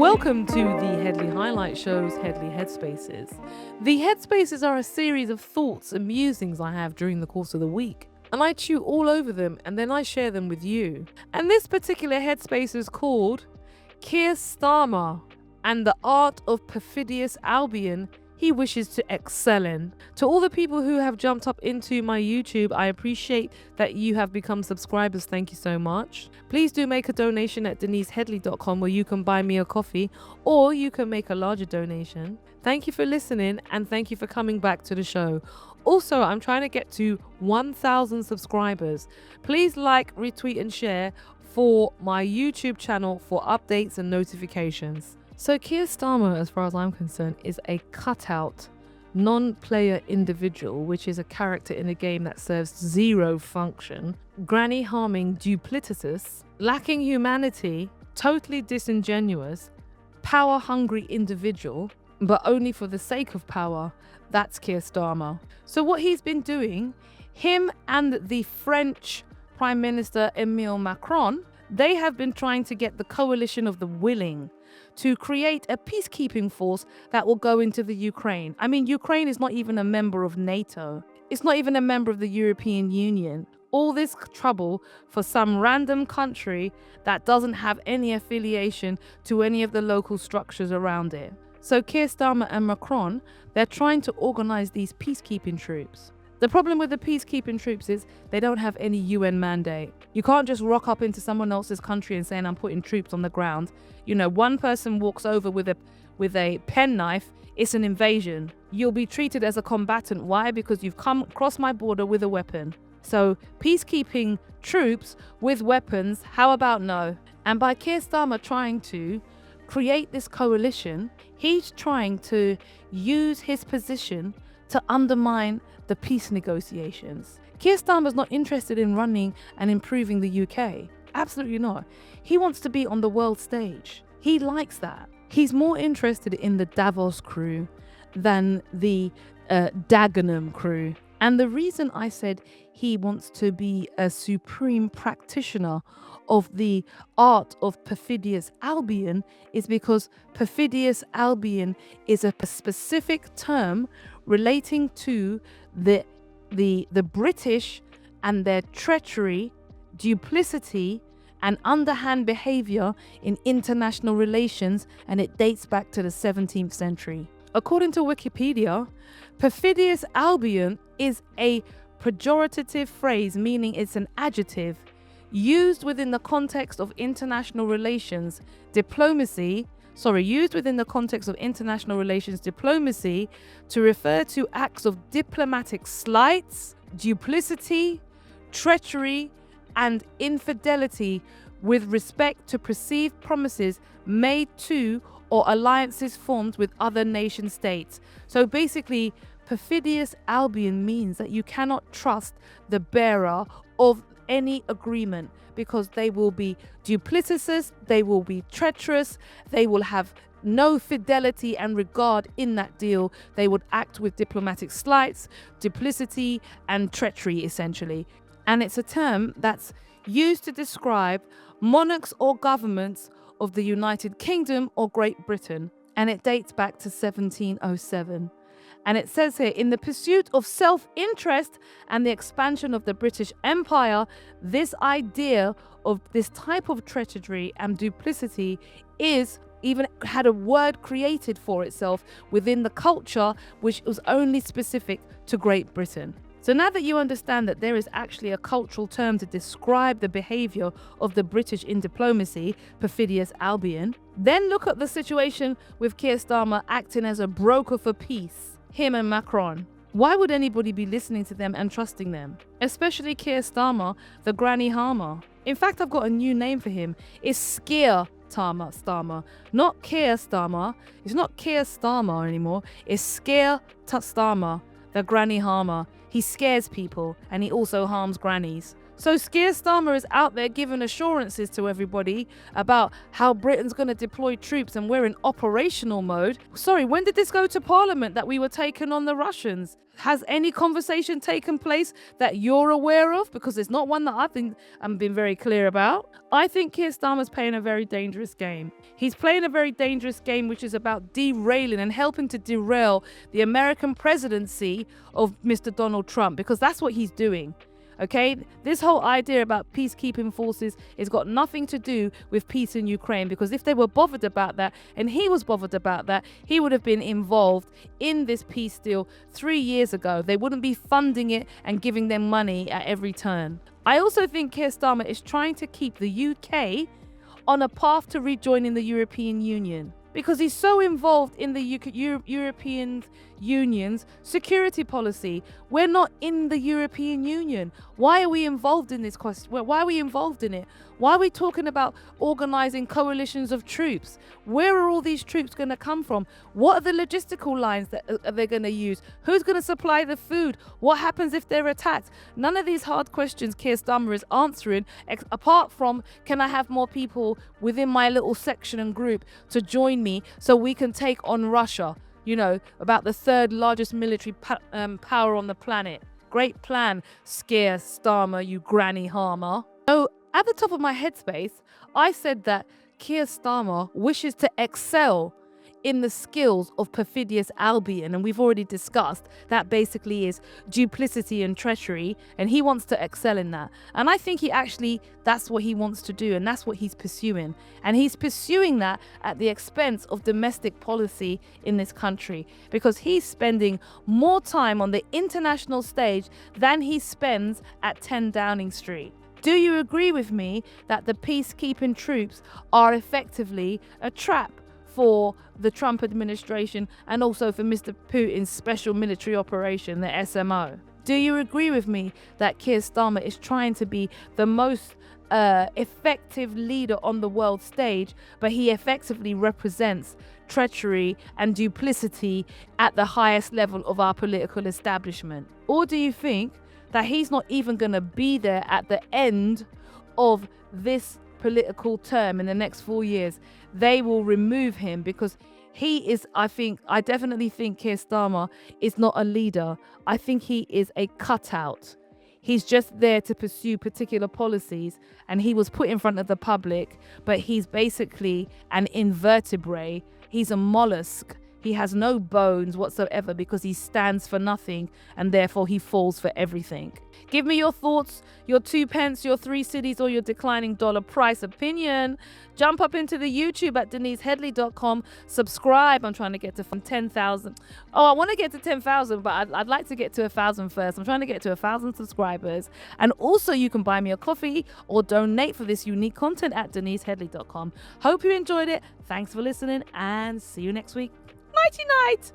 Welcome to the Headley Highlight Show's Headley Headspaces. The Headspaces are a series of thoughts and musings I have during the course of the week, and I chew all over them and then I share them with you. And this particular Headspace is called Keir Starmer and the Art of Perfidious Albion he wishes to excel in. To all the people who have jumped up into my YouTube, I appreciate that you have become subscribers. Thank you so much. Please do make a donation at denisehedley.com where you can buy me a coffee, or you can make a larger donation. Thank you for listening and thank you for coming back to the show. Also, I'm trying to get to 1,000 subscribers. Please like, retweet and share for my YouTube channel for updates and notifications. So Keir Starmer, as far as I'm concerned, is a cutout, non-player individual, which is a character in a game that serves zero function, granny-harming duplicitous, lacking humanity, totally disingenuous, power-hungry individual, but only for the sake of power. That's Keir Starmer. So what he's been doing, him and the French Prime Minister Emmanuel Macron, they have been trying to get the coalition of the willing to create a peacekeeping force that will go into the Ukraine. I mean, Ukraine is not even a member of NATO. It's not even a member of the European Union. All this trouble for some random country that doesn't have any affiliation to any of the local structures around it. So Keir Starmer and Macron, they're trying to organize these peacekeeping troops. The problem with the peacekeeping troops is they don't have any UN mandate. You can't just rock up into someone else's country and saying, I'm putting troops on the ground. You know, one person walks over with a penknife, it's an invasion. You'll be treated as a combatant. Why? Because you've come across my border with a weapon. So peacekeeping troops with weapons, how about no? And by Keir Starmer trying to create this coalition, he's trying to use his position to undermine the peace negotiations. Keir Starmer's not interested in running and improving the UK. Absolutely not. He wants to be on the world stage. He likes that. He's more interested in the Davos crew than the Dagenham crew. And the reason I said he wants to be a supreme practitioner of the art of Perfidious Albion is because Perfidious Albion is a specific term relating to the British and their treachery, duplicity, and underhand behavior in international relations, and it dates back to the 17th century. According to Wikipedia, Perfidious Albion is a pejorative phrase, meaning it's an adjective used within the context of international relations diplomacy to refer to acts of diplomatic slights, duplicity, treachery, and infidelity with respect to perceived promises made to or alliances formed with other nation states. So basically, Perfidious Albion means that you cannot trust the bearer of any agreement because they will be duplicitous, they will be treacherous, they will have no fidelity and regard in that deal. They would act with diplomatic slights, duplicity, and treachery, essentially. And it's a term that's used to describe monarchs or governments of the United Kingdom or Great Britain. And it dates back to 1707. And it says here, in the pursuit of self-interest and the expansion of the British Empire, this idea of this type of treachery and duplicity is even had a word created for itself within the culture, which was only specific to Great Britain. So now that you understand that there is actually a cultural term to describe the behavior of the British in diplomacy, Perfidious Albion, then look at the situation with Keir Starmer acting as a broker for peace, him and Macron. Why would anybody be listening to them and trusting them? Especially Keir Starmer, the granny harmer. In fact, I've got a new name for him. It's Skeer Starmer, not Keir Starmer. It's not Keir Starmer anymore. It's Skeer Starmer, the granny harmer. He scares people and he also harms grannies. So Keir Starmer is out there giving assurances to everybody about how Britain's going to deploy troops and we're in operational mode. Sorry, when did this go to Parliament that we were taking on the Russians? Has any conversation taken place that you're aware of? Because it's not one that I've been very clear about. I think Keir Starmer's playing a very dangerous game. He's playing a very dangerous game, which is about derailing and helping to derail the American presidency of Mr. Donald Trump, because that's what he's doing. Okay, this whole idea about peacekeeping forces has got nothing to do with peace in Ukraine, because if they were bothered about that and he was bothered about that, he would have been involved in this peace deal 3 years ago. They wouldn't be funding it and giving them money at every turn. I also think Keir Starmer is trying to keep the UK on a path to rejoining the European Union, because he's so involved in the European Union's security policy. We're not in the European Union. Why are we involved in this question? Why are we involved in it? Why are we talking about organizing coalitions of troops? Where are all these troops going to come from? What are the logistical lines that they're going to use? Who's going to supply the food? What happens if they're attacked? None of these hard questions Keir Starmer is answering, apart from, can I have more people within my little section and group to join me so we can take on Russia? You know, about the third largest military power on the planet. Great plan, Keir Starmer, you granny harmer. So at the top of my headspace, I said that Keir Starmer wishes to excel in the skills of Perfidious Albion, and we've already discussed that basically is duplicity and treachery, and he wants to excel in that. And I think that's what he wants to do, and that's what he's pursuing. And he's pursuing that at the expense of domestic policy in this country, because he's spending more time on the international stage than he spends at 10 Downing Street. Do you agree with me that the peacekeeping troops are effectively a trap for the Trump administration and also for Mr. Putin's special military operation, the SMO? Do you agree with me that Keir Starmer is trying to be the most effective leader on the world stage, but he effectively represents treachery and duplicity at the highest level of our political establishment? Or do you think that he's not even going to be there at the end of this political term in the next 4 years? They will remove him because I definitely think Keir Starmer is not a leader. I think he is a cutout. He's just there to pursue particular policies, and he was put in front of the public, but he's basically an invertebrate. He's a mollusk. He has no bones whatsoever because he stands for nothing, and therefore he falls for everything. Give me your thoughts, your 2 pence, your 3 cities, or your declining dollar price opinion. Jump up into the YouTube at DeniseHeadley.com. Subscribe. I'm trying to get to 10,000. Oh, I want to get to 10,000, but I'd like to get to 1,000 first. I'm trying to get to 1,000 subscribers. And also you can buy me a coffee or donate for this unique content at DeniseHeadley.com. Hope you enjoyed it. Thanks for listening, and see you next week. Nighty night.